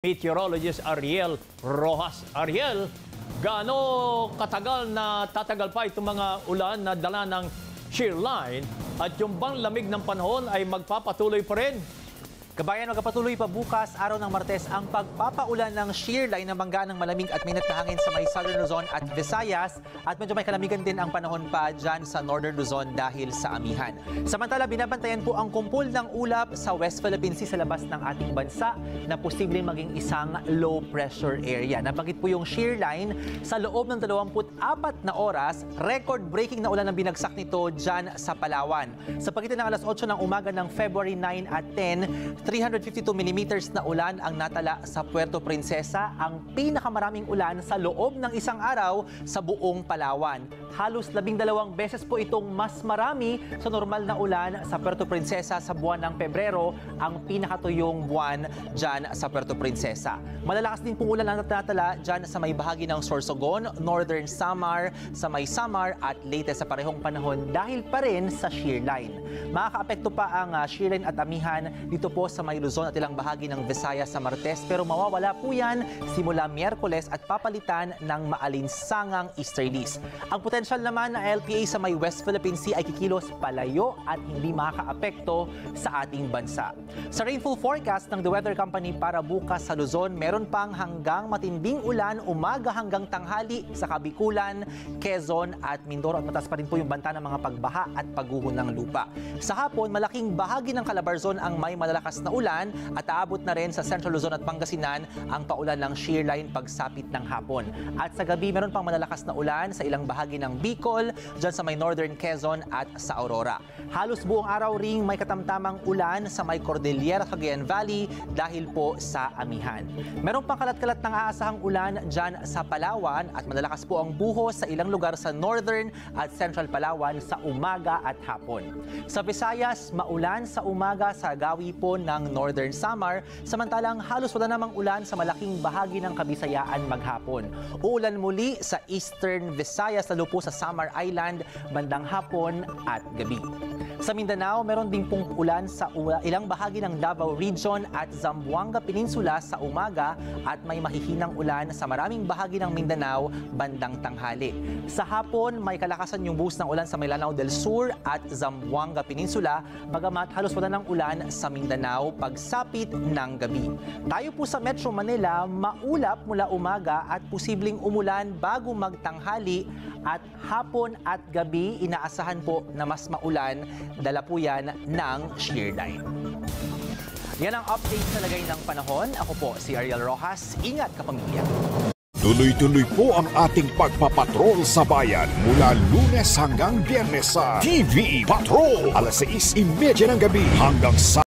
Meteorologist Ariel Rojas. Ariel, gaano katagal na tatagal pa itong mga ulan na dala ng shear line at yung bang lamig ng panahon ay magpapatuloy pa rin? Kabayan, magpapatuloy pa bukas, araw ng Martes, ang pagpapaulan ng shear line na bangga ng malamig at minat na hangin sa may Southern Luzon at Visayas at medyo may kalamigan din ang panahon pa dyan sa Northern Luzon dahil sa amihan. Samantala, binabantayan po ang kumpul ng ulap sa West Philippine Sea sa labas ng ating bansa na posibleng maging isang low pressure area. Nabanggit po yung shear line sa loob ng 24 na oras, record-breaking na ulan ang binagsak nito dyan sa Palawan. Sa pagitan ng alas 8 ng umaga ng February 9 at 10, 352 mm na ulan ang natala sa Puerto Princesa, ang pinakamaraming ulan sa loob ng isang araw sa buong Palawan. Halos 12 beses po itong mas marami sa normal na ulan sa Puerto Princesa sa buwan ng Pebrero, ang pinakatuyong buwan dyan sa Puerto Princesa. Malalakas din pong ulan ang natala dyan sa may bahagi ng Sorsogon, Northern Samar, sa may Samar at Leyte sa parehong panahon dahil pa rin sa shear line. Makakaapekto pa ang shear line at amihan dito po sa may Luzon at ilang bahagi ng Visayas sa Martes, pero mawawala po yan simula Miyerkules at papalitan ng maalinsangang easterlies. Ang potensyal naman na LPA sa may West Philippine Sea ay kikilos palayo at hindi makakaapekto sa ating bansa. Sa rainfall forecast ng The Weather Company para bukas sa Luzon, meron pang hanggang matinding ulan umaga hanggang tanghali sa Kabikulan, Quezon at Mindoro at mataas pa rin po yung banta ng mga pagbaha at pagguho ng lupa. Sa hapon, malaking bahagi ng Calabarzon ang may malalakas na ulan at aabot na rin sa Central Luzon at Pangasinan ang paulan ng shear line pagsapit ng hapon. At sa gabi, meron pang malalakas na ulan sa ilang bahagi ng Bicol, dyan sa may Northern Quezon at sa Aurora. Halos buong araw ring may katamtamang ulan sa may Cordillera, Cagayan Valley dahil po sa amihan. Meron pang kalat-kalat ng aasahang ulan dyan sa Palawan at malalakas po ang buhos sa ilang lugar sa Northern at Central Palawan sa umaga at hapon. Sa Visayas, maulan sa umaga sa gawi po ng Northern Samar, samantalang halos wala namang ulan sa malaking bahagi ng Kabisayaan maghapon. Uulan muli sa Eastern Visayas, lalo po sa Samar Island, bandang hapon at gabi. Sa Mindanao, meron din pong ulan sa ilang bahagi ng Davao Region at Zamboanga Peninsula sa umaga at may mahihinang ulan sa maraming bahagi ng Mindanao bandang tanghali. Sa hapon, may kalakasan yung buhos ng ulan sa Lanao del Sur at Zamboanga Peninsula, bagamat halos wala ng ulan sa Mindanao pagsapit ng gabi. Tayo po sa Metro Manila, maulap mula umaga at posibleng umulan bago magtanghali at hapon at gabi inaasahan po na mas maulan, dala po yan ng shear line. Yan ang update sa lagay ng panahon. Ako po si Ariel Rojas. Ingat kapamilya. Tuloy-tuloy po ang ating pagpapatrol sa bayan mula Lunes hanggang Biyernes sa TV Patrol. Alas 6:30 ng gabi hanggang sa